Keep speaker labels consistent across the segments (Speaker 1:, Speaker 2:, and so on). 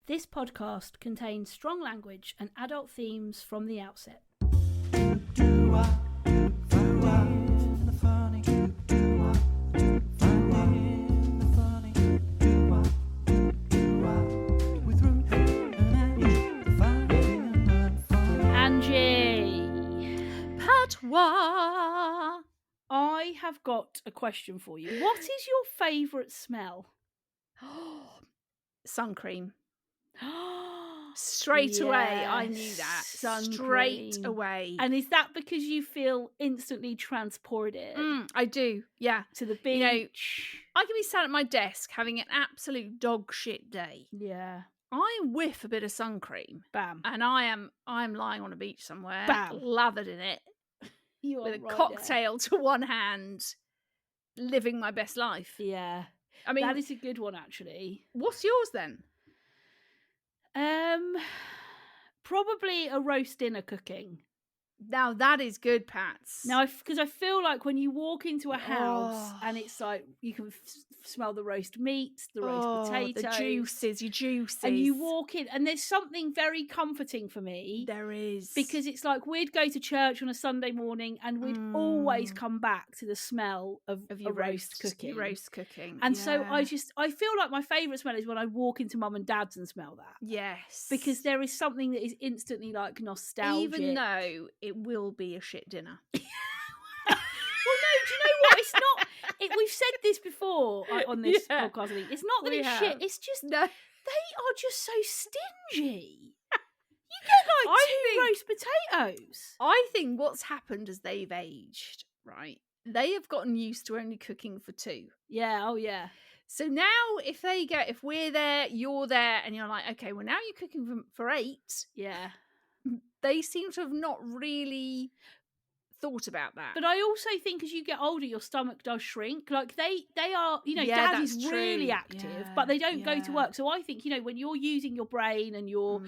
Speaker 1: This podcast contains strong language and adult themes from the outset. Ange,
Speaker 2: Patois.
Speaker 1: I have got a question for you. What is your favourite smell?
Speaker 2: Sun cream. Straight away, I knew that.
Speaker 1: Sun
Speaker 2: Straight
Speaker 1: cream.
Speaker 2: away.
Speaker 1: And is that because you feel instantly transported
Speaker 2: I do, yeah.
Speaker 1: to the beach?
Speaker 2: You know, I can be sat at my desk having an absolute dog shit day.
Speaker 1: Yeah.
Speaker 2: I whiff a bit of sun cream,
Speaker 1: Bam.
Speaker 2: and I'm lying on a beach somewhere,
Speaker 1: Bam.
Speaker 2: lathered in it,
Speaker 1: You
Speaker 2: with
Speaker 1: are
Speaker 2: a
Speaker 1: right
Speaker 2: cocktail to one hand, living my best life.
Speaker 1: there. Yeah.
Speaker 2: I mean,
Speaker 1: That is a good one, actually.
Speaker 2: what's yours then?
Speaker 1: Probably a roast dinner cooking.
Speaker 2: Now that is good, Pats.
Speaker 1: Now, because I feel like when you walk into a house and it's like you can smell the roast meats, the roast potatoes,
Speaker 2: the juices, your juices,
Speaker 1: and you walk in, and there's something very comforting for me.
Speaker 2: There is,
Speaker 1: because it's like we'd go to church on a Sunday morning, and we'd always come back to the smell of
Speaker 2: your
Speaker 1: roast cooking.
Speaker 2: Your roast cooking,
Speaker 1: and so I feel like my favourite smell is when I walk into mum and dad's and smell that.
Speaker 2: Yes,
Speaker 1: Because there is something that is instantly like nostalgic.
Speaker 2: even though it will be a shit dinner.
Speaker 1: Well, no, do you know what? It's not. We've said this before on this podcast. I think it's not that it's shit. It's just they are just so stingy. You get like two roast potatoes.
Speaker 2: I think what's happened as they've aged, right? They have gotten used to only cooking for two.
Speaker 1: Yeah. Oh, yeah.
Speaker 2: So now, if we're there, you're there, and you're like, okay, well now you're cooking for 8.
Speaker 1: Yeah.
Speaker 2: They seem to have not really thought about that.
Speaker 1: But I also think as you get older, your stomach does shrink. Like they are, dad is really active, but they don't go to work. So I think, when you're using your brain and you're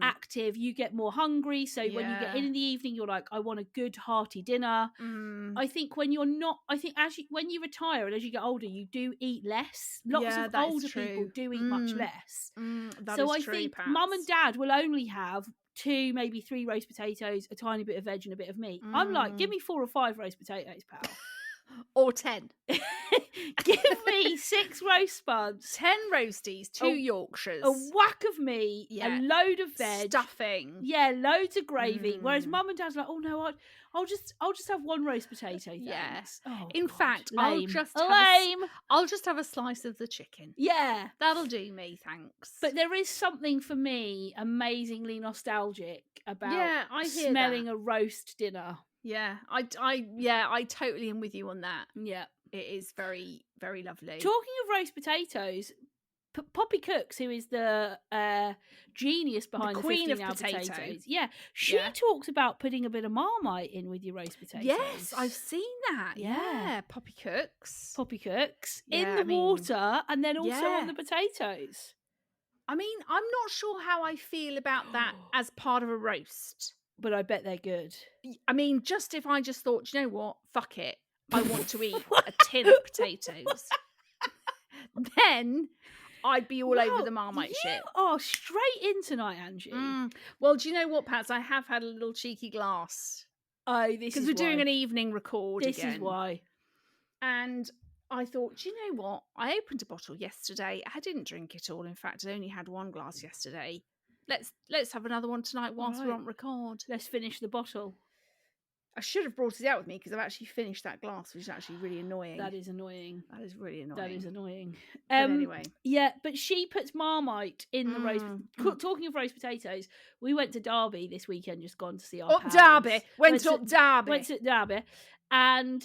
Speaker 1: active, you get more hungry. So when you get in the evening, you're like, I want a good hearty dinner. I think when you're not, when you retire and as you get older, you do eat less. Lots of older people do eat much less. So I think mum and dad will only have 2, maybe 3 roast potatoes, a tiny bit of veg and a bit of meat. I'm like, give me 4 or 5 roast potatoes, pal.
Speaker 2: Or 10.
Speaker 1: Give me 6 roast spuds,
Speaker 2: 10 roasties, 2 Yorkshires,
Speaker 1: a whack of meat, a load of veg,
Speaker 2: stuffing,
Speaker 1: loads of gravy. Whereas mum and dad's like, oh no, I'll just have 1 roast potato. Thanks.
Speaker 2: Yes.
Speaker 1: Oh,
Speaker 2: in fact, I'll just have a slice of the chicken.
Speaker 1: Yeah,
Speaker 2: that'll do me, thanks.
Speaker 1: But there is something for me amazingly nostalgic about smelling a roast dinner.
Speaker 2: Yeah, I totally am with you on that.
Speaker 1: Yeah,
Speaker 2: it is very, very lovely.
Speaker 1: Talking of roast potatoes, Poppy Cooks, who is the genius behind the
Speaker 2: queen of
Speaker 1: 15 hour
Speaker 2: potatoes,
Speaker 1: she talks about putting a bit of Marmite in with your roast potatoes.
Speaker 2: Yes, I've seen that. Yeah, Poppy Cooks
Speaker 1: in the water and then also on the potatoes.
Speaker 2: I mean, I'm not sure how I feel about that as part of a roast.
Speaker 1: But I bet they're good.
Speaker 2: I mean, if I just thought, you know what, fuck it, I want to eat a tin of potatoes, then I'd be all over the Marmite shit.
Speaker 1: You are straight in tonight, Angie.
Speaker 2: Well, do you know what, Pats? I have had a little cheeky glass.
Speaker 1: Oh, this is
Speaker 2: because we're doing an evening record again.
Speaker 1: This is why.
Speaker 2: And I thought, do you know what? I opened a bottle yesterday. I didn't drink it all. In fact, I only had 1 glass yesterday. Let's have another one tonight whilst we're on record.
Speaker 1: Let's finish the bottle.
Speaker 2: I should have brought it out with me because I've actually finished that glass, which is actually really annoying.
Speaker 1: That is annoying.
Speaker 2: That is really annoying.
Speaker 1: That is annoying.
Speaker 2: But anyway.
Speaker 1: Yeah, but she puts Marmite in the roast. Talking of roast potatoes, we went to Derby this weekend, just gone to see our pals.
Speaker 2: Derby. Went to Derby.
Speaker 1: And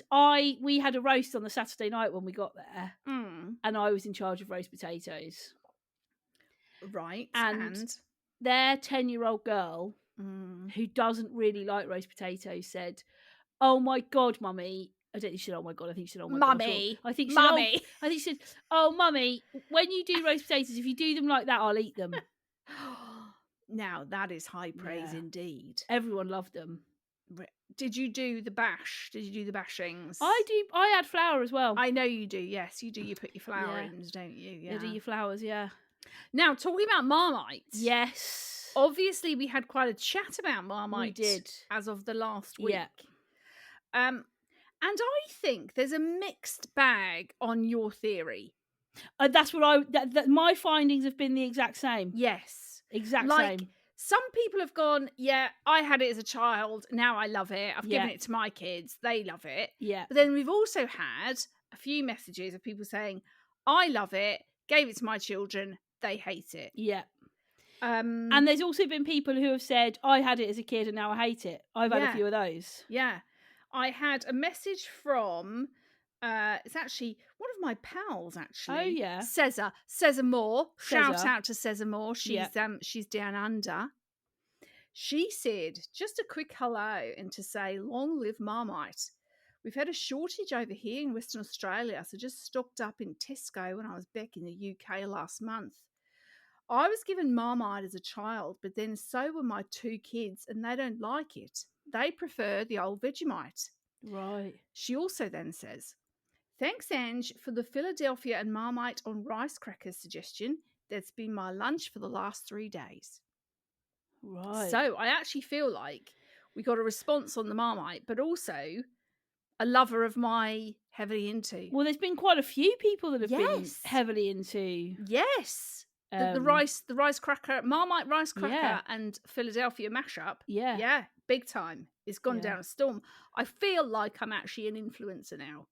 Speaker 1: we had a roast on the Saturday night when we got there. And I was in charge of roast potatoes.
Speaker 2: Right.
Speaker 1: And their 10-year-old girl, who doesn't really like roast potatoes, said, oh my God, Mummy. I don't think she said, oh my God. I think she said, oh my
Speaker 2: Mummy.
Speaker 1: God. I think she said, oh, Mummy, when you do roast potatoes, if you do them like that, I'll eat them.
Speaker 2: Now, that is high praise indeed.
Speaker 1: Everyone loved them.
Speaker 2: Did you do the bash? Did you do the bashings?
Speaker 1: I do. I add flour as well.
Speaker 2: I know you do. Yes, you do. You put your flour in, don't you?
Speaker 1: Yeah. You do your flowers, yeah.
Speaker 2: Now, talking about Marmite.
Speaker 1: Yes.
Speaker 2: Obviously, we had quite a chat about Marmite.
Speaker 1: We did.
Speaker 2: As of the last week.
Speaker 1: Yeah.
Speaker 2: And I think there's a mixed bag on your theory.
Speaker 1: That's what my findings have been the exact same.
Speaker 2: Yes.
Speaker 1: Exact same.
Speaker 2: Some people have gone, yeah, I had it as a child. Now I love it. I've given it to my kids. They love it.
Speaker 1: Yeah.
Speaker 2: But then we've also had a few messages of people saying, I love it. Gave it to my children. They hate it.
Speaker 1: Yeah. And there's also been people who have said, I had it as a kid and now I hate it. I've had a few of those.
Speaker 2: Yeah. I had a message from, it's actually one of my pals, actually.
Speaker 1: Oh, yeah.
Speaker 2: Cesar Moore. Shout out to Cesar Moore. She's down under. She said, just a quick hello and to say, long live Marmite. We've had a shortage over here in Western Australia, so just stocked up in Tesco when I was back in the UK last month. I was given Marmite as a child, but then so were my 2 kids, and they don't like it. They prefer the old Vegemite.
Speaker 1: Right.
Speaker 2: She also then says, thanks, Ange, for the Philadelphia and Marmite on rice crackers suggestion. That's been my lunch for the last 3 days.
Speaker 1: Right.
Speaker 2: So I actually feel like we got a response on the Marmite, but also a lover of my heavily into.
Speaker 1: Well, there's been quite a few people that have been heavily into.
Speaker 2: Yes. The rice cracker, Marmite rice cracker and Philadelphia mashup.
Speaker 1: Yeah.
Speaker 2: Yeah, big time. It's gone down a storm. I feel like I'm actually an influencer now.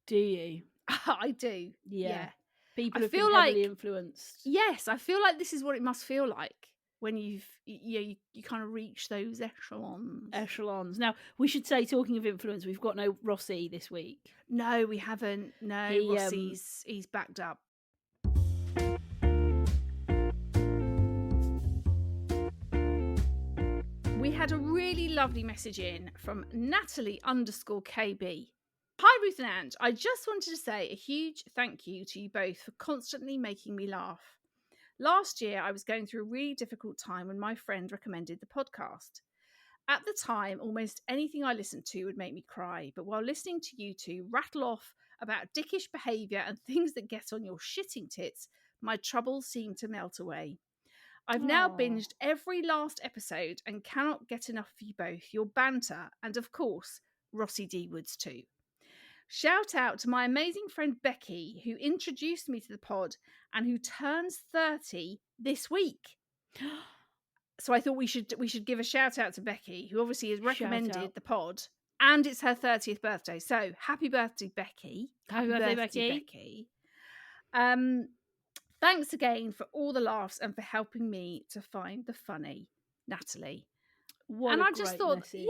Speaker 1: Do you?
Speaker 2: I do.
Speaker 1: Yeah. People have been heavily influenced.
Speaker 2: Yes, I feel like this is what it must feel like when you kind of reach those echelons.
Speaker 1: Now, we should say, talking of influence, we've got no Rossi this week.
Speaker 2: No, we haven't. No, Rossi's he's backed up. We had a really lovely message in from Natalie_KB. Hi, Ruth and Ange. I just wanted to say a huge thank you to you both for constantly making me laugh. Last year, I was going through a really difficult time when my friend recommended the podcast. At the time, almost anything I listened to would make me cry, but while listening to you two rattle off about dickish behaviour and things that get on your shitting tits, my troubles seemed to melt away. I've now binged every last episode and cannot get enough of you both, your banter, and of course, Rossi D. Woods too. Shout out to my amazing friend Becky, who introduced me to the pod and who turns 30 this week. So I thought we should give a shout out to Becky, who obviously has recommended the pod, and it's her 30th birthday. So happy birthday, Becky!
Speaker 1: Happy birthday, Becky!
Speaker 2: Thanks again for all the laughs and for helping me to find the funny, Natalie.
Speaker 1: What a great message.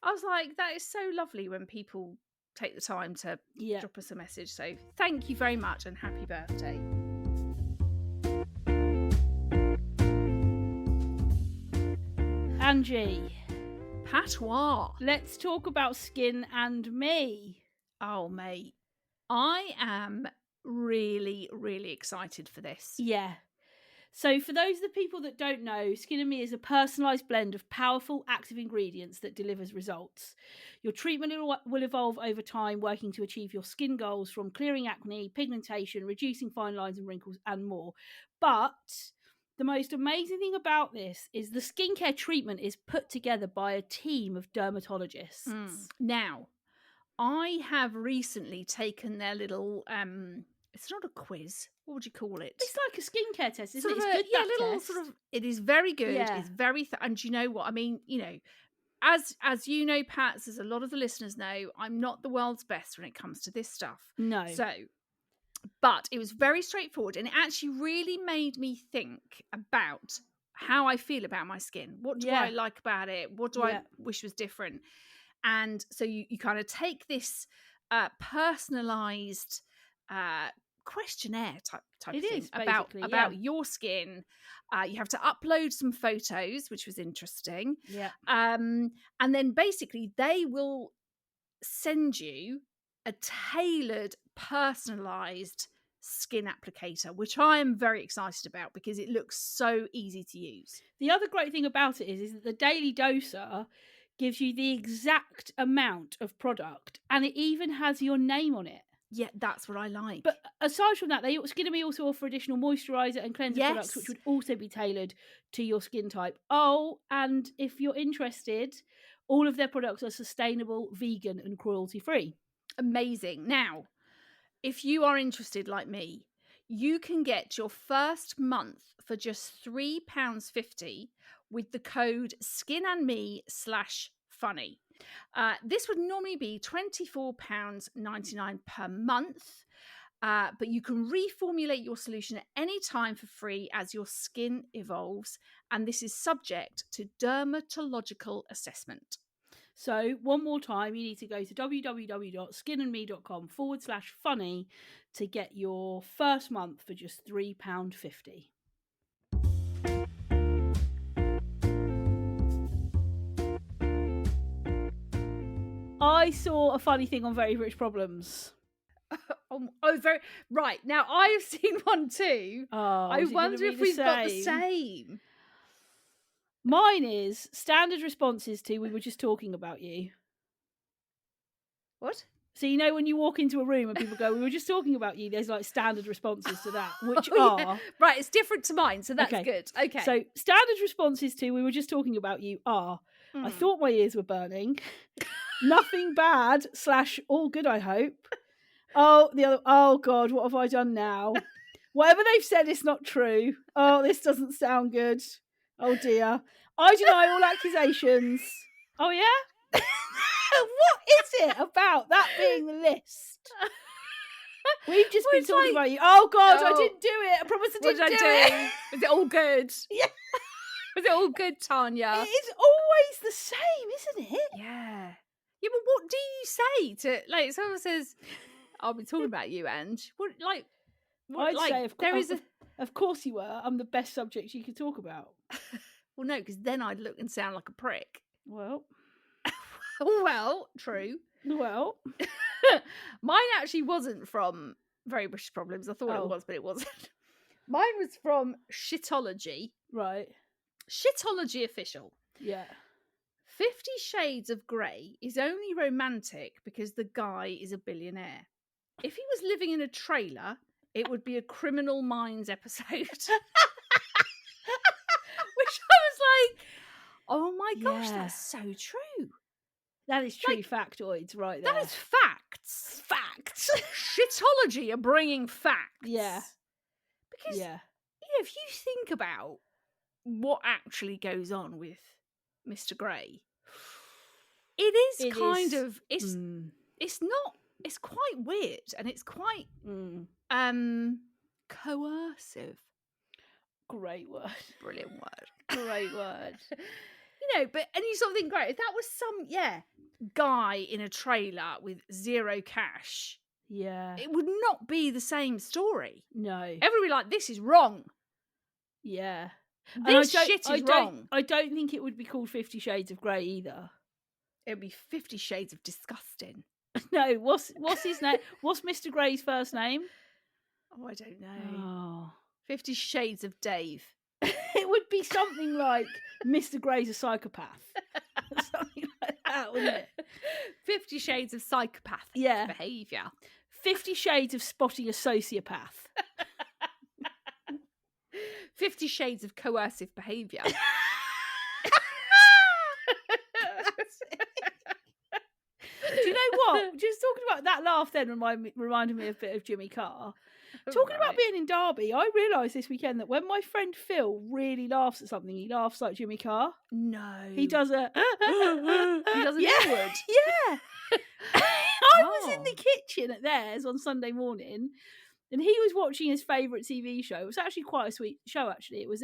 Speaker 2: I was like, that is so lovely when people take the time to drop us a message. So thank you very much and happy birthday.
Speaker 1: Angie.
Speaker 2: Patois.
Speaker 1: Let's talk about Skin and Me.
Speaker 2: Oh, mate. I am really, really excited for this.
Speaker 1: Yeah. So for those of the people that don't know, Skin and Me is a personalised blend of powerful active ingredients that delivers results. Your treatment will evolve over time, working to achieve your skin goals from clearing acne, pigmentation, reducing fine lines and wrinkles, and more. But the most amazing thing about this is the skincare treatment is put together by a team of dermatologists.
Speaker 2: Now, I have recently taken their little, it's not a quiz. What would you call it?
Speaker 1: It's like a skincare test, isn't it?
Speaker 2: It's good. It is very good. Yeah. It's very, and you know what? I mean, you know, as you know, Pats, as a lot of the listeners know, I'm not the world's best when it comes to this stuff.
Speaker 1: No.
Speaker 2: So, but it was very straightforward, and it actually really made me think about how I feel about my skin. What do I like about it? What do I wish was different? And so you kind of take this personalized questionnaire type thing about your skin. You have to upload some photos, which was interesting.
Speaker 1: Yeah.
Speaker 2: And then basically they will send you a tailored, personalized skin applicator, which I am very excited about because it looks so easy to use.
Speaker 1: The other great thing about it is that the Daily Doser gives you the exact amount of product, and it even has your name on it.
Speaker 2: Yeah, that's what I like.
Speaker 1: But aside from that, Skin and Me also offer additional moisturiser and cleanser products, which would also be tailored to your skin type. Oh, and if you're interested, all of their products are sustainable, vegan and cruelty-free.
Speaker 2: Amazing. Now, if you are interested like me, you can get your first month for just £3.50 with the code skinandme/funny. This would normally be £24.99 per month, but you can reformulate your solution at any time for free as your skin evolves, and this is subject to dermatological assessment.
Speaker 1: So one more time, you need to go to www.skinandme.com/funny to get your first month for just £3.50. I saw a funny thing on Very Rich Problems.
Speaker 2: Right. Now, I've seen one too. I wonder if we've got the same.
Speaker 1: Mine is standard responses to "we were just talking about you."
Speaker 2: What?
Speaker 1: So you know when you walk into a room and people go, "we were just talking about you," there's like standard responses to that, which are...
Speaker 2: Yeah. Right, it's different to mine, so that's good. Okay.
Speaker 1: So standard responses to "we were just talking about you" are, "I thought my ears were burning," "nothing bad" / "all good, I hope." Oh, the other, "oh God, what have I done now?" "Whatever they've said is not true." "Oh, this doesn't sound good." "Oh dear." "I deny all accusations." Oh yeah? What is it about that being the list? We've just been talking about you. "Oh God, I didn't do it. I promise I didn't do it."
Speaker 2: Was it all good?
Speaker 1: Yeah.
Speaker 2: Was it all good, Tanya?
Speaker 1: It is always the same, isn't it?
Speaker 2: Yeah. Yeah, but what do you say to, like, someone says, "I'll be talking about you, Ange"?
Speaker 1: I'd say, of course you were. I'm the best subject you could talk about.
Speaker 2: Well, no, because then I'd look and sound like a prick.
Speaker 1: Well,
Speaker 2: true.
Speaker 1: Well,
Speaker 2: mine actually wasn't from Very British Problems. I thought it was, but it wasn't. Mine was from Shitology.
Speaker 1: Right.
Speaker 2: Shitology official.
Speaker 1: Yeah.
Speaker 2: 50 Shades of Grey is only romantic because the guy is a billionaire. If he was living in a trailer, it would be a Criminal Minds episode. Which I was like, oh my gosh, that's so true.
Speaker 1: That is true factoids right there.
Speaker 2: That is facts. Facts. Shitology are bringing facts.
Speaker 1: Yeah.
Speaker 2: Because, you know, if you think about what actually goes on with Mr. Grey, it's quite weird and it's quite coercive.
Speaker 1: Great word.
Speaker 2: Brilliant word.
Speaker 1: Great word.
Speaker 2: You know, and you sort of think, great, if that was some guy in a trailer with zero cash, it would not be the same story.
Speaker 1: No.
Speaker 2: Everybody would be like, this is wrong.
Speaker 1: Yeah.
Speaker 2: This shit is wrong.
Speaker 1: I don't think it would be called 50 Shades of Grey either.
Speaker 2: It would be 50 Shades of Disgusting.
Speaker 1: No, what's his name? What's Mr. Grey's first name?
Speaker 2: Oh, I don't know.
Speaker 1: Oh.
Speaker 2: 50 Shades of Dave.
Speaker 1: It would be something like Mr. Grey's a psychopath. Something like that, wouldn't it?
Speaker 2: 50 Shades of Psychopath behaviour.
Speaker 1: 50 Shades of Spotting a Sociopath.
Speaker 2: 50 Shades of Coercive Behaviour.
Speaker 1: Do you know what? Just talking about that laugh then reminded me a bit of Jimmy Carr. Talking about being in Derby, I realised this weekend that when my friend Phil really laughs at something, he laughs like Jimmy Carr.
Speaker 2: No.
Speaker 1: He does a...
Speaker 2: he does an Edward.
Speaker 1: Yeah. I was in the kitchen at theirs on Sunday morning and he was watching his favourite TV show. It was actually quite a sweet show, actually. It was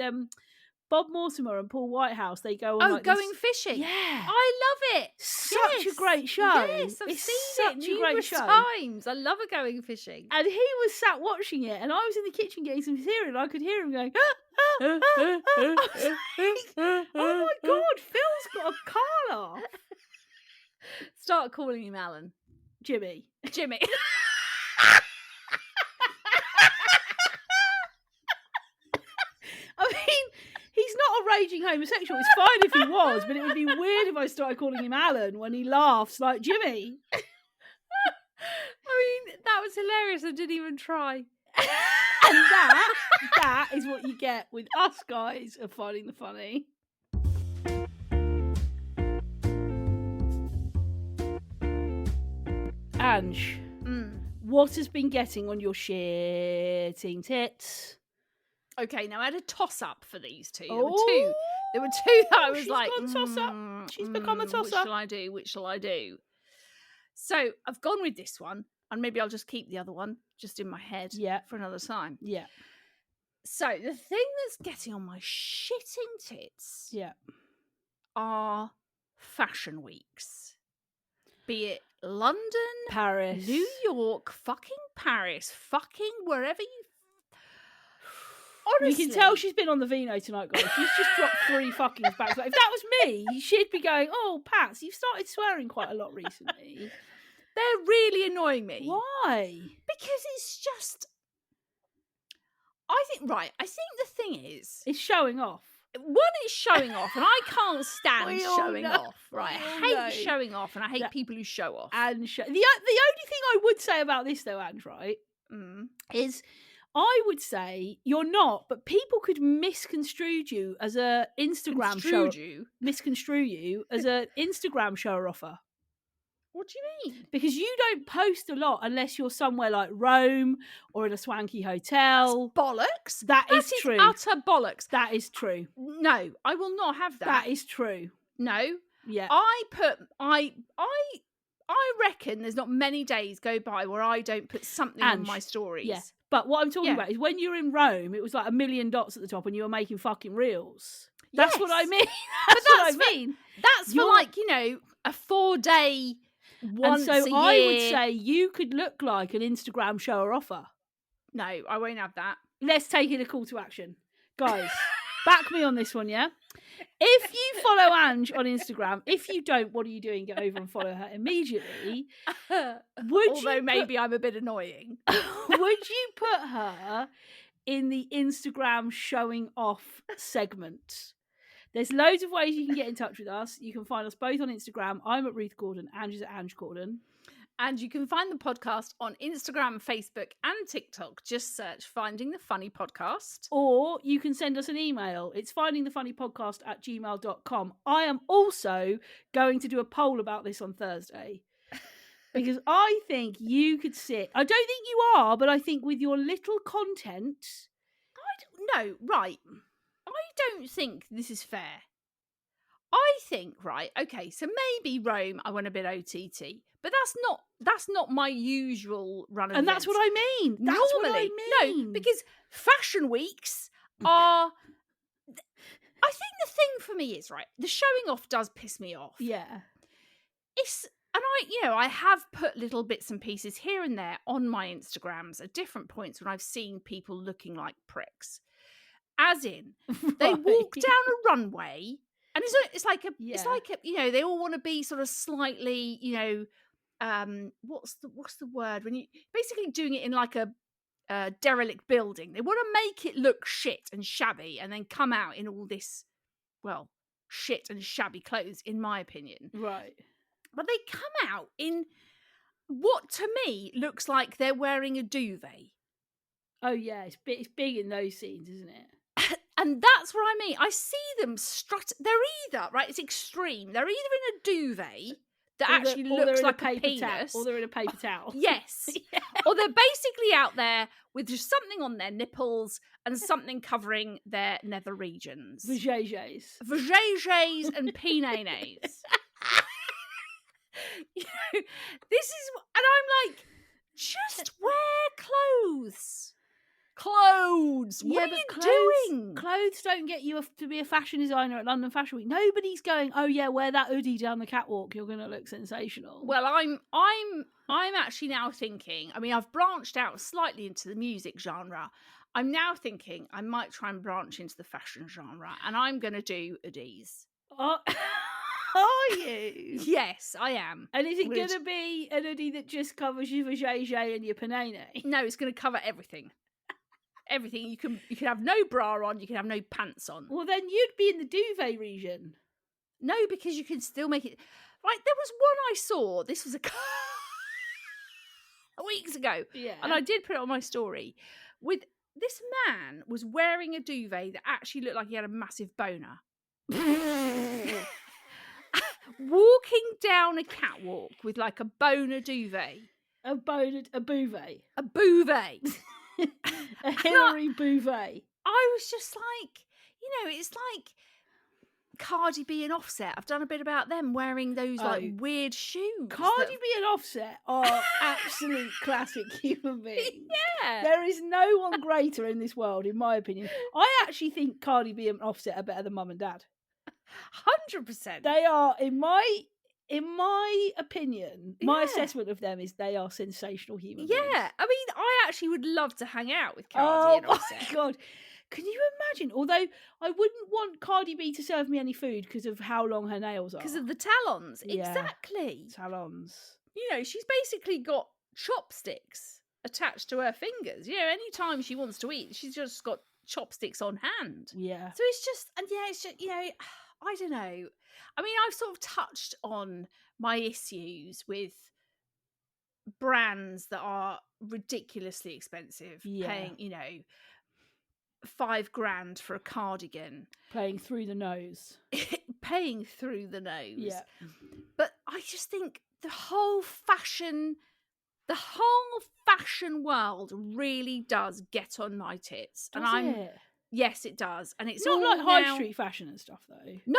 Speaker 1: Bob Mortimer and Paul Whitehouse. They go on
Speaker 2: going fishing.
Speaker 1: Yeah.
Speaker 2: I love it.
Speaker 1: Such a great show.
Speaker 2: Yes, I've seen it numerous times. I love a going fishing.
Speaker 1: And he was sat watching it and I was in the kitchen getting some cereal and I could hear him going, I was like, oh my God, Phil's got a car laugh.
Speaker 2: Start calling him Alan.
Speaker 1: Jimmy. I mean, he's not a raging homosexual. It's fine if he was, but it would be weird if I started calling him Alan when he laughs like Jimmy.
Speaker 2: I mean, that was hilarious. I didn't even try.
Speaker 1: And that is what you get with us guys of Finding the Funny. Ange, what has been getting on your shitting tits?
Speaker 2: Okay, now I had a toss-up for these two. There were two that I was like,
Speaker 1: toss-up. She's become a toss-up.
Speaker 2: Which shall I do? So I've gone with this one, and maybe I'll just keep the other one just in my head for another time.
Speaker 1: Yeah.
Speaker 2: So the thing that's getting on my shitting tits are fashion weeks. Be it London,
Speaker 1: Paris,
Speaker 2: New York, fucking Paris, fucking wherever you... Honestly.
Speaker 1: You can tell she's been on the vino tonight, guys. She's just dropped 3 fuckings back. Like, if that was me, she'd be going, oh, Pats, you've started swearing quite a lot recently.
Speaker 2: They're really annoying me.
Speaker 1: Why?
Speaker 2: Because it's just... I think the thing is...
Speaker 1: It's showing off.
Speaker 2: One is showing off, and I can't stand showing off. Right, I hate showing off, and I hate people who show off.
Speaker 1: And the only thing I would say about this, though, Ange, right, is I would say you're not, but people could misconstrue you as a Instagram misconstrue you as an Instagram shower offer.
Speaker 2: What do you mean?
Speaker 1: Because you don't post a lot unless you're somewhere like Rome or in a swanky hotel.
Speaker 2: That's bollocks.
Speaker 1: That is true.
Speaker 2: Utter bollocks.
Speaker 1: That is true.
Speaker 2: No, I will not have that.
Speaker 1: That is true.
Speaker 2: No.
Speaker 1: Yeah.
Speaker 2: I reckon there's not many days go by where I don't put something on my stories.
Speaker 1: Yeah. But what I'm talking about is when you're in Rome, it was like 1 million dots at the top and you were making fucking reels. That's what I mean. That's what I mean.
Speaker 2: That's for like, a 4-day once a year.
Speaker 1: I would say you could look like an Instagram shower offer.
Speaker 2: No, I won't have that.
Speaker 1: Let's take it a call to action. Guys, back me on this one, yeah? If you follow Ange on Instagram, if you don't, what are you doing? Get over and follow her immediately.
Speaker 2: Although maybe I'm a bit annoying.
Speaker 1: Would you put her in the Instagram showing off segment? There's loads of ways you can get in touch with us. You can find us both on Instagram. I'm at Ruth Gordon. Ange is at Ange Gordon.
Speaker 2: And you can find the podcast on Instagram, Facebook, and TikTok. Just search Finding the Funny Podcast.
Speaker 1: Or you can send us an email. It's findingthefunnypodcast@gmail.com. I am also going to do a poll about this on Thursday. Because I think you could sit... I don't think you are, but I think with your little content...
Speaker 2: I don't think this is fair. I think, okay, so maybe Rome, I went a bit OTT, but that's not my usual run of
Speaker 1: events. And that's what I mean. That's
Speaker 2: Normally,
Speaker 1: what I mean.
Speaker 2: No, because fashion weeks are... I think the thing for me is, the showing off does piss me off.
Speaker 1: Yeah.
Speaker 2: And I have put little bits and pieces here and there on my Instagrams at different points when I've seen people looking like pricks. As in, they walk down a runway, and it's like they all want to be sort of slightly, what's the word when you basically doing it in like a derelict building. They want to make it look shit and shabby, and then come out in all this, shit and shabby clothes, in my opinion.
Speaker 1: Right.
Speaker 2: But they come out in what to me looks like they're wearing a duvet.
Speaker 1: Oh yeah, it's big in those scenes, isn't it?
Speaker 2: And that's what I mean. I see them strut. They're either, it's extreme. They're either in a duvet that actually looks like a penis.
Speaker 1: Or they're in a paper towel.
Speaker 2: Yes. Yeah. Or they're basically out there with just something on their nipples and something covering their nether regions.
Speaker 1: Vajayjays
Speaker 2: and peenanes. This is... And I'm like, just wear clothes. What are you doing?
Speaker 1: Clothes don't get you to be a fashion designer at London Fashion Week. Nobody's going, oh yeah, wear that hoodie down the catwalk. You're going to look sensational.
Speaker 2: Well, I'm actually now thinking. I mean, I've branched out slightly into the music genre. I'm now thinking I might try and branch into the fashion genre, and I'm going to do hoodies.
Speaker 1: Are you?
Speaker 2: Yes, I am.
Speaker 1: And is it going to be a hoodie that just covers your vajayjay and your panene?
Speaker 2: No, it's going to cover everything. Everything. You can have no bra on, you can have no pants on.
Speaker 1: Well, then you'd be in the duvet region.
Speaker 2: No, because you can still make it... There was one I saw. This was a... weeks ago.
Speaker 1: Yeah.
Speaker 2: And I did put it on my story. With this man was wearing a duvet that actually looked like he had a massive boner. Walking down a catwalk with like a boner duvet.
Speaker 1: A bouvet.
Speaker 2: A bouvet.
Speaker 1: A Hillary bouvet.
Speaker 2: I was just like, it's like Cardi B and Offset. I've done a bit about them wearing those like weird shoes.
Speaker 1: Cardi B and Offset are absolute classic human beings.
Speaker 2: Yeah.
Speaker 1: There is no one greater in this world, in my opinion. I actually think Cardi B and Offset are better than Mum and Dad.
Speaker 2: 100%.
Speaker 1: They are, in my opinion, my assessment of them is they are sensational human beings.
Speaker 2: Yeah. I mean, I actually would love to hang out with Cardi and Offset.
Speaker 1: Oh my God. Can you imagine? Although I wouldn't want Cardi B to serve me any food because of how long her nails are.
Speaker 2: Because of the talons.
Speaker 1: Yeah.
Speaker 2: Exactly.
Speaker 1: Talons.
Speaker 2: She's basically got chopsticks attached to her fingers. Anytime she wants to eat, she's just got chopsticks on hand.
Speaker 1: Yeah.
Speaker 2: So it's just, I don't know. I mean, I've sort of touched on my issues with brands that are ridiculously expensive.
Speaker 1: Yeah.
Speaker 2: Paying, $5,000 for a cardigan.
Speaker 1: Playing through the nose.
Speaker 2: Paying through the nose.
Speaker 1: Yeah.
Speaker 2: But I just think the whole fashion world really does get on my tits. Yes, it does. And it's
Speaker 1: not
Speaker 2: all
Speaker 1: like high street fashion and stuff, though.
Speaker 2: No.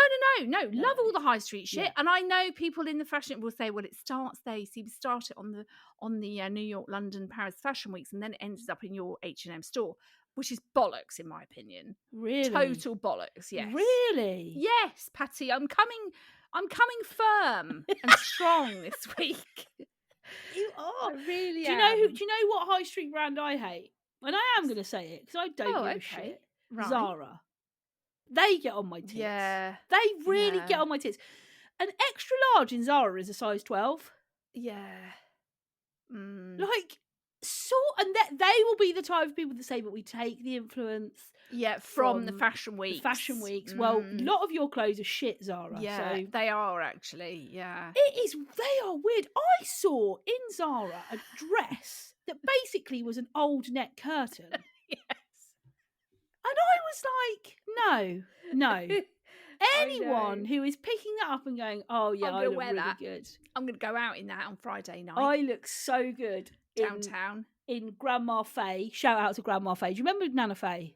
Speaker 2: Love all the high street shit. Yeah. And I know people in the fashion will say, well, it starts there. You see, we start it on the New York, London, Paris fashion weeks, and then it ends up in your H&M store, which is bollocks, in my opinion.
Speaker 1: Really?
Speaker 2: Total bollocks, yes.
Speaker 1: Really?
Speaker 2: Yes, Patty. I'm coming firm and strong this week.
Speaker 1: You are.
Speaker 2: I really
Speaker 1: am. Do you know what high street brand I hate? And I am going to say it because I don't give a shit. Right. Zara. They get on my tits.
Speaker 2: Yeah.
Speaker 1: They really get on my tits. An extra large in Zara is a size 12.
Speaker 2: Yeah.
Speaker 1: And they will be the type of people that say, but we take the influence.
Speaker 2: Yeah, from the fashion weeks.
Speaker 1: Well, a lot of your clothes are shit, Zara.
Speaker 2: Yeah,
Speaker 1: so.
Speaker 2: they are actually, yeah.
Speaker 1: They are weird. I saw in Zara a dress that basically was an old net curtain.
Speaker 2: Yes.
Speaker 1: And I was like, no. Anyone who is picking that up and going, oh yeah, I look really good.
Speaker 2: I'm going to go out in that on Friday night.
Speaker 1: I look so good.
Speaker 2: Downtown.
Speaker 1: In Grandma Faye. Shout out to Grandma Faye. Do you remember Nana Faye?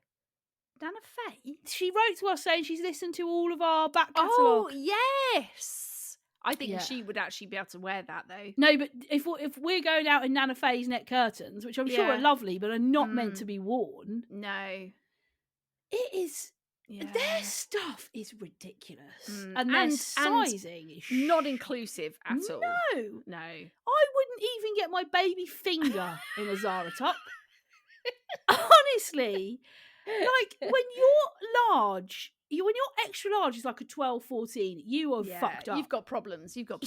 Speaker 2: Nana Faye?
Speaker 1: She wrote to us saying she's listened to all of our back catalogue.
Speaker 2: Oh, yes. I think she would actually be able to wear that, though.
Speaker 1: No, but if we're going out in Nana Faye's net curtains, which I'm sure are lovely, but are not meant to be worn.
Speaker 2: No.
Speaker 1: It is...
Speaker 2: Yeah.
Speaker 1: Their stuff is ridiculous. And their sizing is
Speaker 2: not inclusive at all. No.
Speaker 1: I wouldn't even get my baby finger in a Zara top. Honestly. Like, when you're large, when you're extra large is like a 12, 14, you are fucked up.
Speaker 2: You've got problems. You have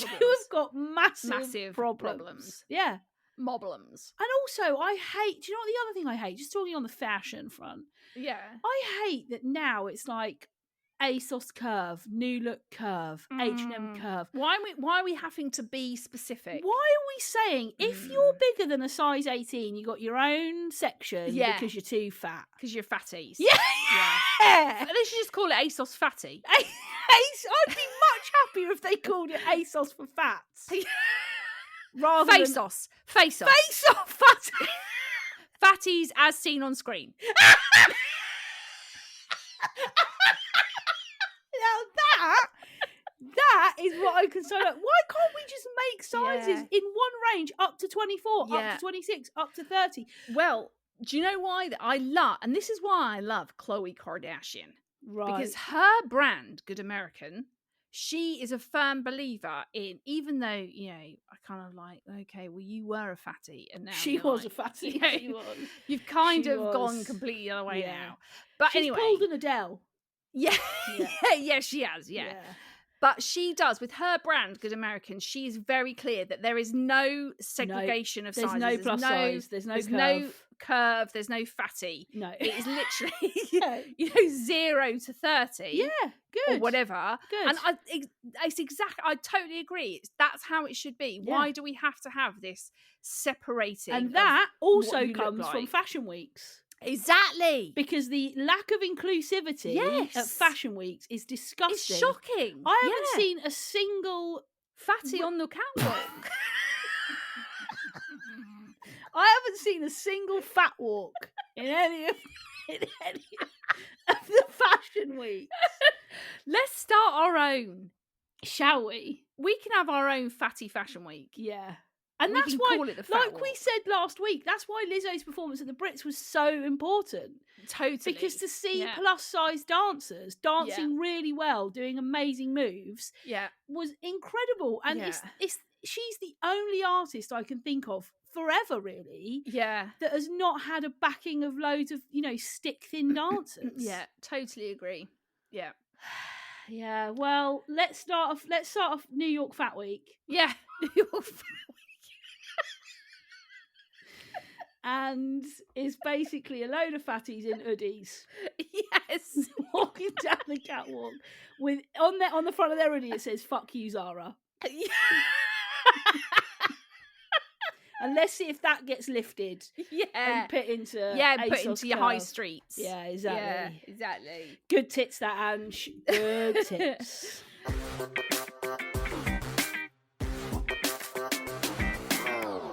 Speaker 1: got massive problems. Yeah.
Speaker 2: Moblums.
Speaker 1: And also, I hate, do you know what the other thing I hate? Just talking on the fashion front.
Speaker 2: Yeah.
Speaker 1: I hate that now it's like ASOS curve, New Look curve, H&M curve.
Speaker 2: Why are we having to be specific?
Speaker 1: Why are we saying if you're bigger than a size 18, you got your own section because you're too fat?
Speaker 2: Because you're fatties.
Speaker 1: Yeah.
Speaker 2: They should just call it ASOS fatty.
Speaker 1: I'd be much happier if they called it ASOS for fats. Rather
Speaker 2: Face-off.
Speaker 1: Face-off fatty.
Speaker 2: Fatties as seen on screen.
Speaker 1: Now that is what I'm concerned about. Why can't we just make sizes in one range up to 24, up to 26, up to 30?
Speaker 2: Well, do you know why I love, and this is why I love Khloe Kardashian.
Speaker 1: Right.
Speaker 2: Because her brand, Good American, she is a firm believer in, even though, I kind of like, okay, well, you were a fatty and now
Speaker 1: she was a fatty. She was.
Speaker 2: You've kind of gone completely the other way now. But
Speaker 1: she's
Speaker 2: anyway.
Speaker 1: pulled an Adele.
Speaker 2: Yeah, she has, yeah. But she does, with her brand, Good American, she is very clear that there is no segregation of sizes.
Speaker 1: There's no plus size. There's no
Speaker 2: curve. There's no fatty.
Speaker 1: No.
Speaker 2: It is literally, 0 to 30.
Speaker 1: Yeah, good.
Speaker 2: Or whatever.
Speaker 1: Good.
Speaker 2: And I totally agree. That's how it should be. Yeah. Why do we have to have this separating?
Speaker 1: And that also comes from fashion weeks.
Speaker 2: Exactly.
Speaker 1: Because the lack of inclusivity at fashion weeks is disgusting.
Speaker 2: It's shocking.
Speaker 1: I haven't seen a single
Speaker 2: fatty on the catwalk.
Speaker 1: I haven't seen a single fat walk in any of the fashion weeks.
Speaker 2: Let's start our own.
Speaker 1: Shall we?
Speaker 2: We can have our own fatty fashion week.
Speaker 1: Yeah. And that's why, like we said last week, that's why Lizzo's performance at the Brits was so important.
Speaker 2: Totally.
Speaker 1: Because to see plus-size dancers dancing really well, doing amazing moves, was incredible. And she's the only artist I can think of forever, really, that has not had a backing of loads of, stick-thin dancers.
Speaker 2: Yeah, totally agree. Yeah.
Speaker 1: Yeah, well, let's start off New York Fat Week.
Speaker 2: Yeah, New York Fat Week.
Speaker 1: And it's basically a load of fatties in hoodies.
Speaker 2: Yes.
Speaker 1: Walking down the catwalk with on the front of their hoodie it says "Fuck you, Zara." And let's see if that gets lifted. And put into
Speaker 2: your high streets.
Speaker 1: Yeah, exactly.
Speaker 2: Yeah, exactly.
Speaker 1: Good tits, that Ange. Good tits.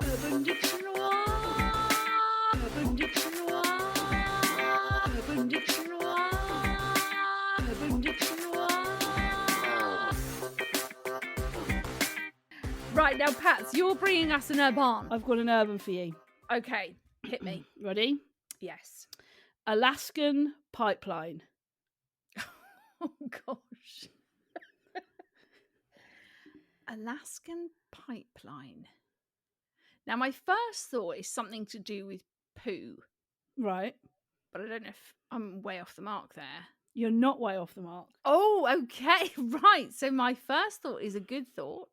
Speaker 1: Urban Dictionary. Urban Dictionary. Urban Dictionary. Urban Dictionary.
Speaker 2: Right, now, Pats, you're bringing us an urban.
Speaker 1: I've got an urban for you.
Speaker 2: Okay, hit me.
Speaker 1: Ready?
Speaker 2: Yes.
Speaker 1: Alaskan pipeline.
Speaker 2: Oh, gosh. Alaskan pipeline. Now, my first thought is something to do with poo.
Speaker 1: Right.
Speaker 2: But I don't know if I'm way off the mark there.
Speaker 1: You're not way off the mark.
Speaker 2: Oh, okay. Right. So my first thought is a good thought.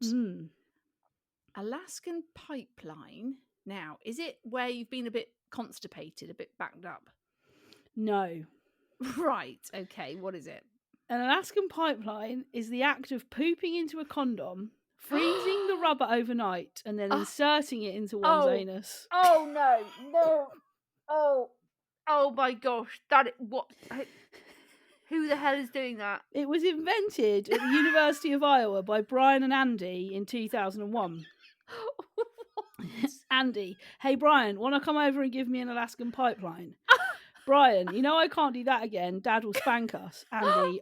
Speaker 2: Alaskan pipeline. Now, is it where you've been a bit constipated, a bit backed up?
Speaker 1: No.
Speaker 2: Right. Okay. What is it?
Speaker 1: An Alaskan pipeline is the act of pooping into a condom, freezing the rubber overnight, and then inserting it into one's anus.
Speaker 2: Oh, no. Oh my gosh. Who the hell is doing that?
Speaker 1: It was invented at the University of Iowa by Brian and Andy in 2001. Andy, hey Brian, want to come over and give me an Alaskan pipeline? Brian, I can't do that again. Dad will spank us. Andy,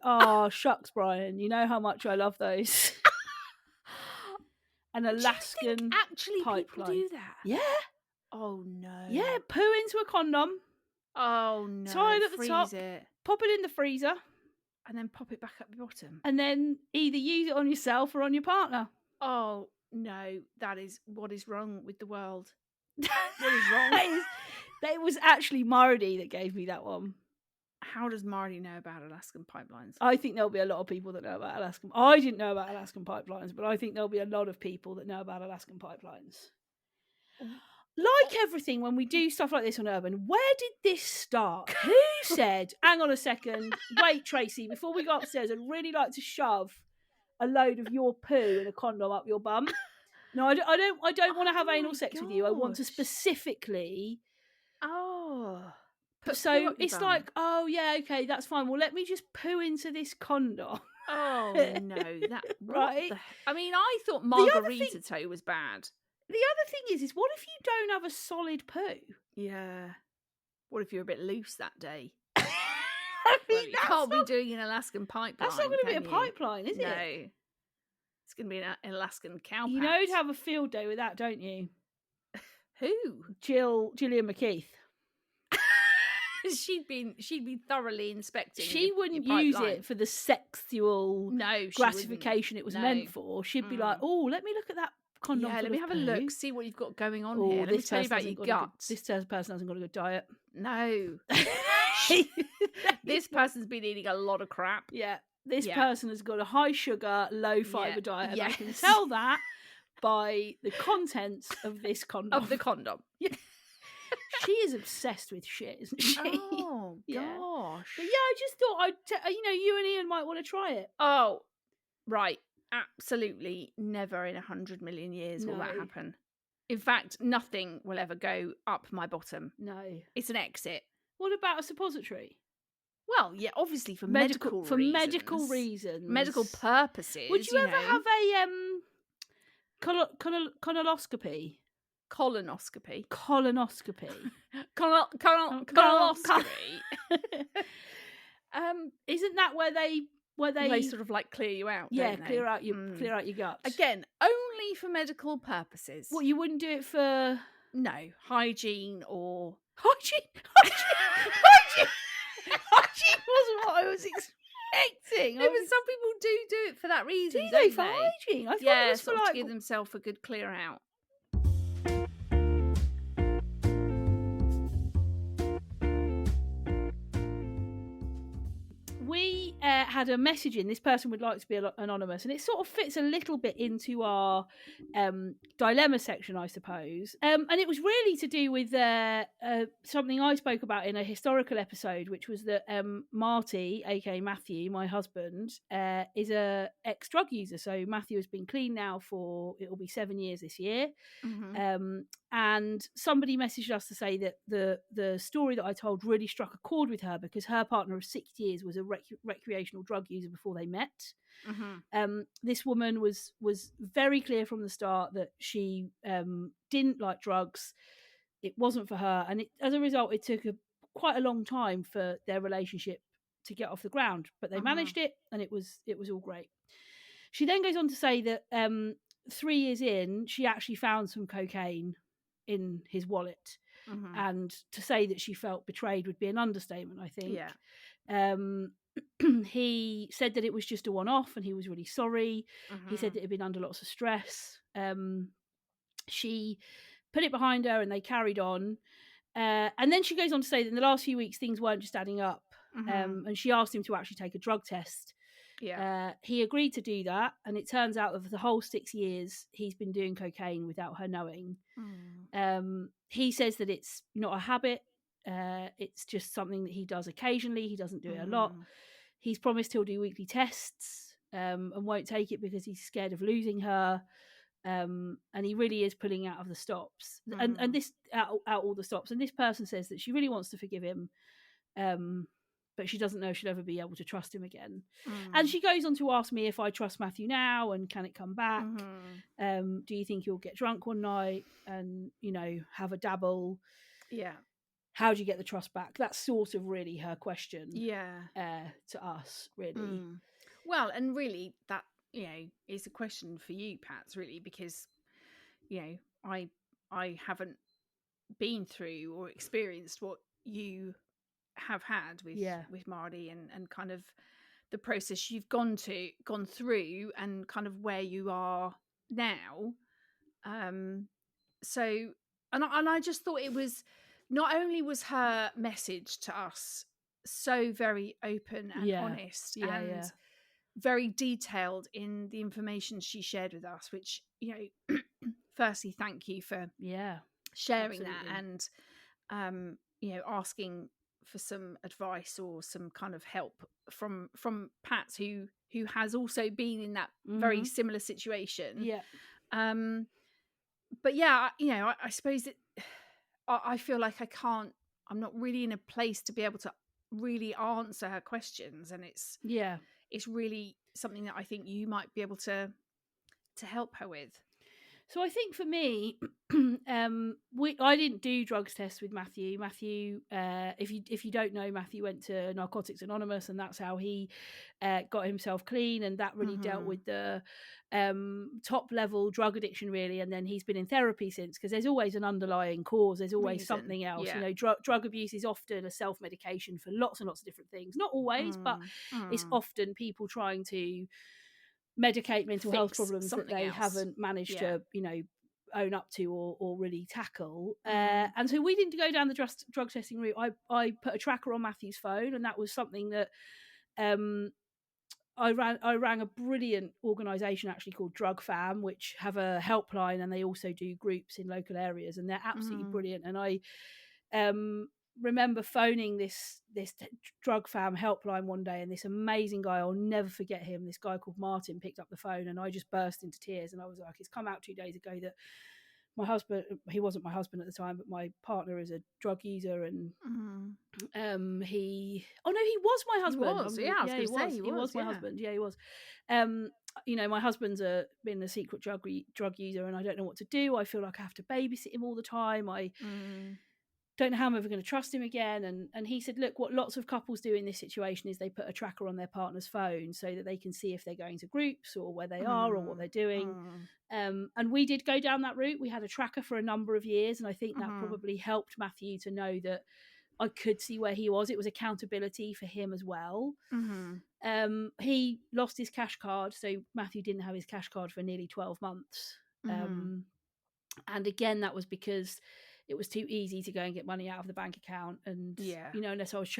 Speaker 1: shucks, Brian. You know how much I love those. An Alaskan
Speaker 2: actually
Speaker 1: pipeline.
Speaker 2: People do that?
Speaker 1: Yeah.
Speaker 2: Oh no.
Speaker 1: Yeah, poo into a condom.
Speaker 2: Oh no.
Speaker 1: Tie it at the top.
Speaker 2: It.
Speaker 1: Pop it in the freezer.
Speaker 2: And then pop it back up the bottom.
Speaker 1: And then either use it on yourself or on your partner.
Speaker 2: Oh no, that is what is wrong with the world. What is wrong?
Speaker 1: It was actually Mardi that gave me that one.
Speaker 2: How does Mardi know about Alaskan pipelines?
Speaker 1: I think there'll be a lot of people that know about Alaskan. I didn't know about Alaskan pipelines, but I think there'll be a lot of people that know about Alaskan pipelines. Like everything, when we do stuff like this on Urban, where did this start? Who said, hang on a second, wait, Tracy, before we go upstairs, I'd really like to shove a load of your poo in a condom up your bum. No, I don't want to have anal sex with you. I want to specifically... So it's bum. Like, oh yeah, okay, that's fine. Well, let me just poo into this condom.
Speaker 2: Oh no, that
Speaker 1: right?
Speaker 2: I mean, I thought margarita toe was bad.
Speaker 1: The other thing is what if you don't have a solid poo?
Speaker 2: Yeah. What if you're a bit loose that day?
Speaker 1: I mean,
Speaker 2: you can't be doing an Alaskan pipeline.
Speaker 1: That's not going to be a pipeline, is it?
Speaker 2: No. It's going to be an Alaskan cow patch.
Speaker 1: You know you'd have a field day with that, don't you?
Speaker 2: Who?
Speaker 1: Gillian McKeith.
Speaker 2: She'd be thoroughly inspecting.
Speaker 1: She wouldn't use it for the sexual gratification it was meant for. She'd be like, "Oh, let me look at that condom.
Speaker 2: Yeah, let me have a look, see what you've got going on here. Let me tell you about your guts.
Speaker 1: This person hasn't got a good diet.
Speaker 2: No, this person's been eating a lot of crap.
Speaker 1: Yeah, this person has got a high sugar, low fibre diet, and I can tell that by the contents of this condom.
Speaker 2: Of the condom.
Speaker 1: Yeah. She is obsessed with shit, isn't she?
Speaker 2: Oh, gosh.
Speaker 1: But I just thought you and Ian might want to try it.
Speaker 2: Oh, right. Absolutely never in 100 million years will that happen. In fact, nothing will ever go up my bottom.
Speaker 1: No.
Speaker 2: It's an exit.
Speaker 1: What about a suppository?
Speaker 2: Well, yeah, obviously for medical reasons.
Speaker 1: Medical reasons.
Speaker 2: Medical purposes.
Speaker 1: Would you ever have a colonoscopy?
Speaker 2: Colonoscopy.
Speaker 1: Colonoscopy.
Speaker 2: Colonoscopy.
Speaker 1: Isn't that where they
Speaker 2: sort of like clear you out?
Speaker 1: Yeah,
Speaker 2: don't
Speaker 1: clear
Speaker 2: they?
Speaker 1: out your guts.
Speaker 2: Again, only for medical purposes.
Speaker 1: What, you wouldn't do it for
Speaker 2: hygiene or
Speaker 1: hygiene? Hygiene wasn't what I was expecting.
Speaker 2: No, but some people do it for that reason.
Speaker 1: Do they for hygiene? I thought it was for
Speaker 2: to give themselves a good clear out.
Speaker 1: We had a message in. This person would like to be anonymous, and it sort of fits a little bit into our dilemma section, I suppose. And it was really to do with something I spoke about in a historical episode, which was that Marty, aka Matthew, my husband, is a ex-drug user. So Matthew has been clean now for, it'll be 7 years this year. Mm-hmm. And somebody messaged us to say that the story that I told really struck a chord with her, because her partner of 6 years was a recreational drug user before they met. Mm-hmm. This woman was very clear from the start that she didn't like drugs. It wasn't for her, and as a result, it took quite a long time for their relationship to get off the ground. But they managed it, and it was all great. She then goes on to say that 3 years in, she actually found some cocaine in his wallet, and to say that she felt betrayed would be an understatement, I think. He said that it was just a one-off, and he was really sorry. He said that he'd been under lots of stress. She put it behind her, and they carried on. And then she goes on to say that in the last few weeks, things weren't just adding up. And she asked him to actually take a drug test. He agreed to do that, and it turns out that for the whole 6 years he's been doing cocaine without her knowing. He says that it's not a habit, it's just something that he does occasionally. He doesn't do it a lot. He's promised he'll do weekly tests, and won't take it because he's scared of losing her. And he really is pulling out of the stops, and this out all the stops. And this person says that she really wants to forgive him, but she doesn't know if she'll ever be able to trust him again. And she goes on to ask me if I trust Matthew now, and can it come back? Do you think he'll get drunk one night and, have a dabble? How do you get the trust back? That's sort of really her question to us, really.
Speaker 2: Well, and really that, is a question for you, Pats, really, because, I haven't been through or experienced what you have had with Marty, and kind of the process you've gone through, and kind of where you are now. So, and I just thought it was, not only was her message to us so very open and honest, and very detailed in the information she shared with us, which, firstly, thank you for sharing that, and asking for some advice or some kind of help from Pat, who has also been in that very similar situation. But I suppose that I feel like I'm not really in a place to be able to really answer her questions, and it's really something that I think you might be able to help her with.
Speaker 1: So I think for me, I didn't do drugs tests with Matthew. Matthew, if you don't know, Matthew went to Narcotics Anonymous, and that's how he got himself clean, and that really dealt with the top level drug addiction, really. And then he's been in therapy since, because there's always an underlying cause. There's always something else. Drug abuse is often a self-medication for lots and lots of different things. Not always, but it's often people trying to medicate mental health problems that they haven't managed to, own up to or really tackle. And so we didn't go down the drug testing route. I put a tracker on Matthew's phone, and that was something that I rang a brilliant organisation actually called Drug Fam, which have a helpline, and they also do groups in local areas, and they're absolutely brilliant. And I remember phoning this Drug Fam helpline one day, and this amazing guy, I'll never forget him, this guy called Martin, picked up the phone, and I just burst into tears, and I was like, it's come out 2 days ago that my husband, he wasn't my husband at the time, but my partner is a drug user, and he was my husband.
Speaker 2: He was,
Speaker 1: he was my husband. Yeah, he was. My husband's been a secret drug user, and I don't know what to do. I feel like I have to babysit him all the time. I don't know how I'm ever going to trust him again. And he said, look, what lots of couples do in this situation is they put a tracker on their partner's phone so that they can see if they're going to groups or where they are or what they're doing. And we did go down that route. We had a tracker for a number of years, and I think that probably helped Matthew to know that I could see where he was. It was accountability for him as well. He lost his cash card, so Matthew didn't have his cash card for nearly 12 months. And again, that was because it was too easy to go and get money out of the bank account. And, unless I was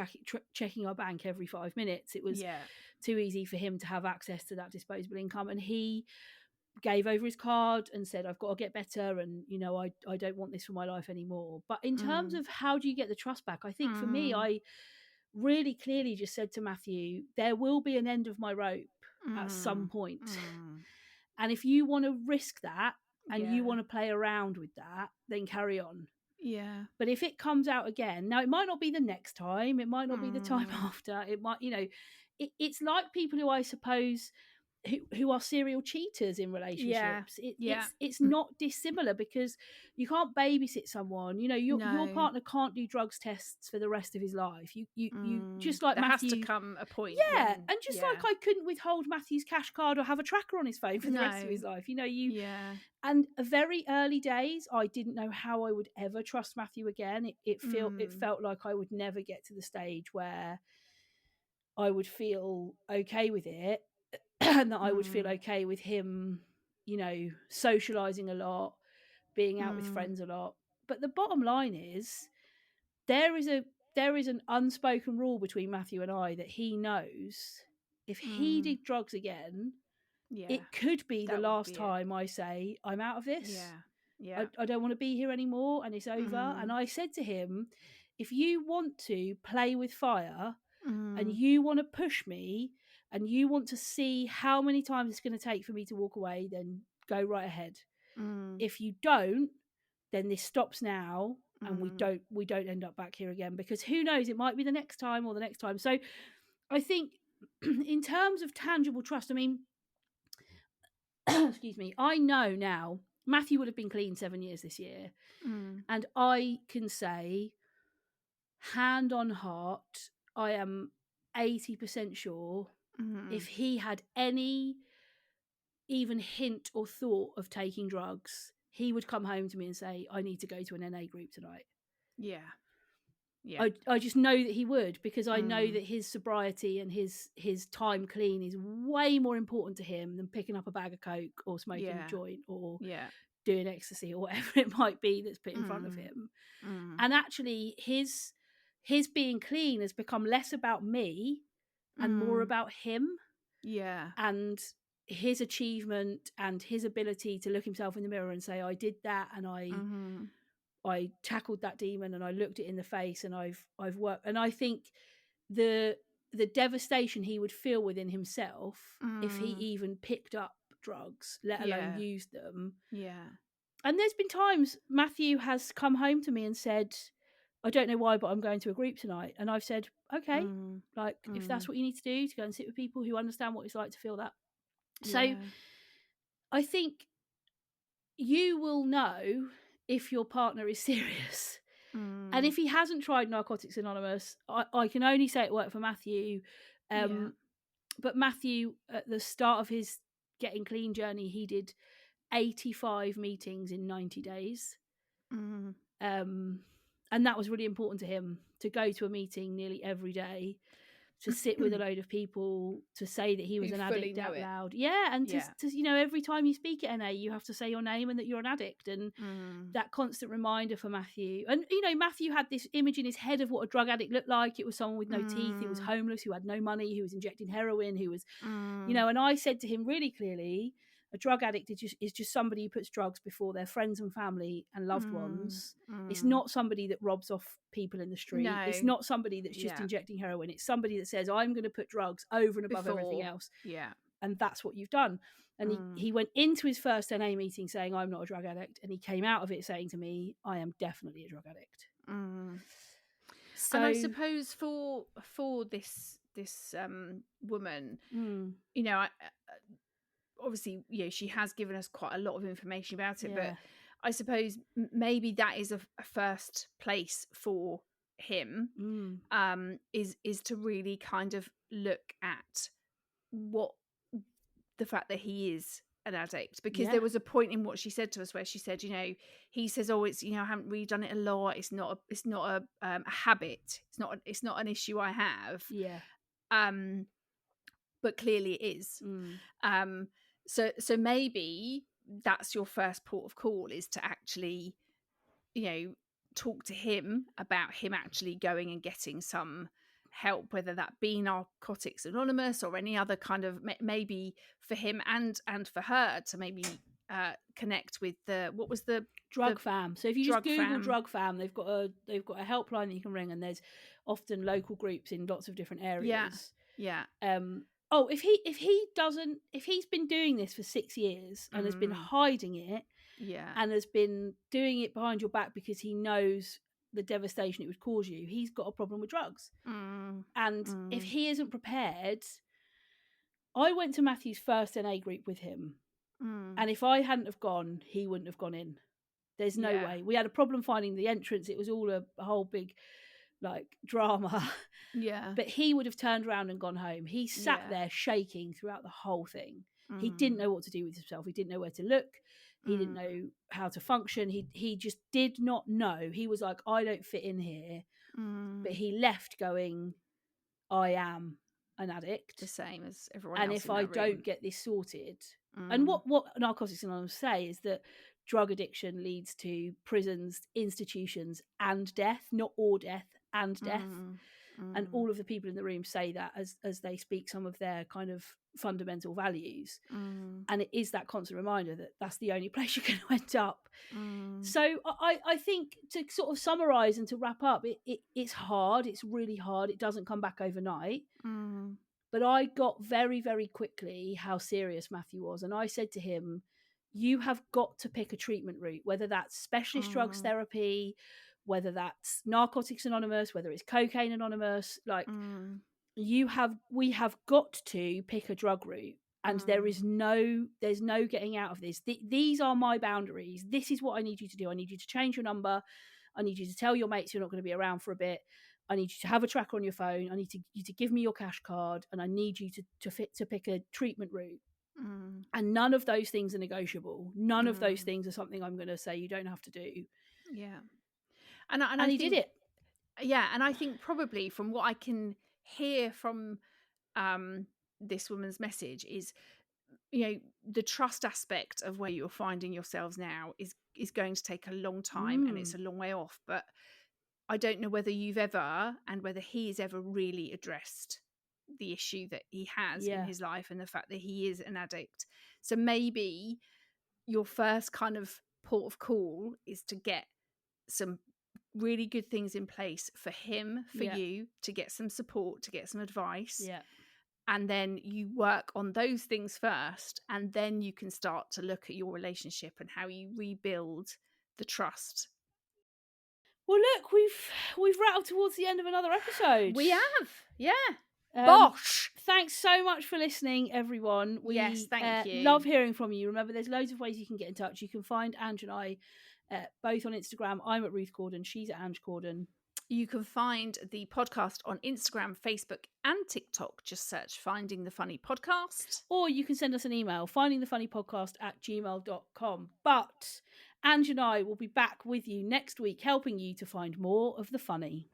Speaker 1: checking our bank every 5 minutes, it was too easy for him to have access to that disposable income. And he gave over his card and said, I've got to get better, and I don't want this for my life anymore. But in terms of how do you get the trust back, I think for me, I really clearly just said to Matthew, there will be an end of my rope at some point. And if you want to risk that and you want to play around with that, then carry on.
Speaker 2: Yeah.
Speaker 1: But if it comes out again, now it might not be the next time, it might not be the time after, it might, it's like people who I suppose who are serial cheaters in relationships. It's not dissimilar, because you can't babysit someone. Your partner can't do drugs tests for the rest of his life. You just like
Speaker 2: there
Speaker 1: Matthew,
Speaker 2: has to come a point.
Speaker 1: Yeah, and just like I couldn't withhold Matthew's cash card or have a tracker on his phone for the rest of his life. And very early days, I didn't know how I would ever trust Matthew again. It felt like I would never get to the stage where I would feel okay with it. And that I would feel okay with him, socializing a lot, being out with friends a lot. But the bottom line is, there is an unspoken rule between Matthew and I that he knows if he did drugs again, it could be the last time I say, I'm out of this. I don't want to be here anymore, and it's over. And I said to him, if you want to play with fire and you want to push me, and you want to see how many times it's going to take for me to walk away, then go right ahead. If you don't, then this stops now, and we don't end up back here again, because who knows, it might be the next time or the next time. So I think in terms of tangible trust, I mean, excuse me, I know now Matthew would have been clean 7 years this year. And I can say, hand on heart, I am 80% sure if he had any even hint or thought of taking drugs, he would come home to me and say, I need to go to an NA group tonight. I just know that he would, because I know that his sobriety and his time clean is way more important to him than picking up a bag of coke or smoking a joint or doing ecstasy or whatever it might be that's put in front of him. And actually his being clean has become less about me and more about him. And his achievement and his ability to look himself in the mirror and say, I did that, and I tackled that demon, and I looked it in the face, and I've worked. And I think the devastation he would feel within himself if he even picked up drugs, let alone used them. And there's been times Matthew has come home to me and said, I don't know why, but I'm going to a group tonight. And I've said, okay, if that's what you need to do, to go and sit with people who understand what it's like to feel that. So I think you will know if your partner is serious. And if he hasn't tried Narcotics Anonymous, I can only say it worked for Matthew. But Matthew, at the start of his getting clean journey, he did 85 meetings in 90 days. And that was really important to him, to go to a meeting nearly every day. to sit with a load of people, to say that he was an addict out loud. Yeah, and to every time you speak at NA, you have to say your name and that you're an addict, and that constant reminder for Matthew. And Matthew had this image in his head of what a drug addict looked like. It was someone with no teeth, who was homeless, who had no money, who was injecting heroin, who was and I said to him really clearly, a drug addict is just somebody who puts drugs before their friends and family and loved ones. It's not somebody that robs off people in the street. No. It's not somebody that's just injecting heroin. It's somebody that says, I'm going to put drugs over and above everything else. Yeah. And that's what you've done. And he went into his first NA meeting saying, I'm not a drug addict. And he came out of it saying to me, I am definitely a drug addict. So,
Speaker 2: and I suppose for this woman, obviously, she has given us quite a lot of information about it, but I suppose maybe that is a first place for him, is to really kind of look at what the fact that he is an addict, because there was a point in what she said to us where she said, he says, oh, it's, I haven't really done it a lot. It's not a habit. It's not an issue I have.
Speaker 1: Yeah.
Speaker 2: But clearly it is. So maybe that's your first port of call, is to actually, talk to him about him actually going and getting some help, whether that be Narcotics Anonymous or any other kind of, maybe for him and for her to maybe connect with what was the
Speaker 1: Drug Fam. So if you just Google Drug Fam, they've got a helpline that you can ring, and there's often local groups in lots of different areas.
Speaker 2: Yeah.
Speaker 1: If he's been doing this for 6 years and has been hiding it, and has been doing it behind your back because he knows the devastation it would cause you, he's got a problem with drugs. And if he isn't prepared, I went to Matthew's first NA group with him, and if I hadn't have gone, he wouldn't have gone in. There's no way. We had a problem finding the entrance. It was all a whole big drama.
Speaker 2: Yeah.
Speaker 1: But he would have turned around and gone home. He sat there shaking throughout the whole thing. He didn't know what to do with himself. He didn't know where to look. He didn't know how to function. He just did not know. He was like, I don't fit in here. But he left going, I am an addict.
Speaker 2: The same as everyone
Speaker 1: else. And if I don't get this sorted. And what Narcotics Anonymous say is that drug addiction leads to prisons, institutions, and death, not or death, and death. And all of the people in the room say that as they speak some of their kind of fundamental values. And it is that constant reminder that that's the only place you're going to end up. So I think, to sort of summarise and to wrap up, it's hard. It's really hard. It doesn't come back overnight. But I got very, very quickly how serious Matthew was. And I said to him, you have got to pick a treatment route, whether that's specialist drugs therapy, whether that's Narcotics Anonymous, whether it's Cocaine Anonymous, we have got to pick a drug route, and there's no getting out of this. These are my boundaries. This is what I need you to do. I need you to change your number. I need you to tell your mates you're not going to be around for a bit. I need you to have a tracker on your phone. I need you to give me your cash card, and I need you to pick a treatment route. And none of those things are negotiable. None of those things are something I'm going to say you don't have to do.
Speaker 2: Yeah.
Speaker 1: And he did it.
Speaker 2: Yeah, and I think probably from what I can hear from this woman's message is, the trust aspect of where you're finding yourselves now is going to take a long time, and it's a long way off. But I don't know whether you've ever, and whether he's ever really addressed the issue that he has in his life, and the fact that he is an addict. So maybe your first kind of port of call is to get some really good things in place for him, for you, to get some support, to get some advice.
Speaker 1: Yeah.
Speaker 2: And then you work on those things first, and then you can start to look at your relationship and how you rebuild the trust.
Speaker 1: Well, look, we've rattled towards the end of another episode.
Speaker 2: We have, yeah. Bosh!
Speaker 1: Thanks so much for listening, everyone.
Speaker 2: Yes, thank you.
Speaker 1: Love hearing from you. Remember, there's loads of ways you can get in touch. You can find Ange and I both on Instagram. I'm at Ruth Corden. She's at Ange Corden.
Speaker 2: You can find the podcast on Instagram, Facebook, and TikTok. Just search Finding the Funny Podcast.
Speaker 1: Or you can send us an email, findingthefunnypodcast@gmail.com. But Ange and I will be back with you next week, helping you to find more of the funny.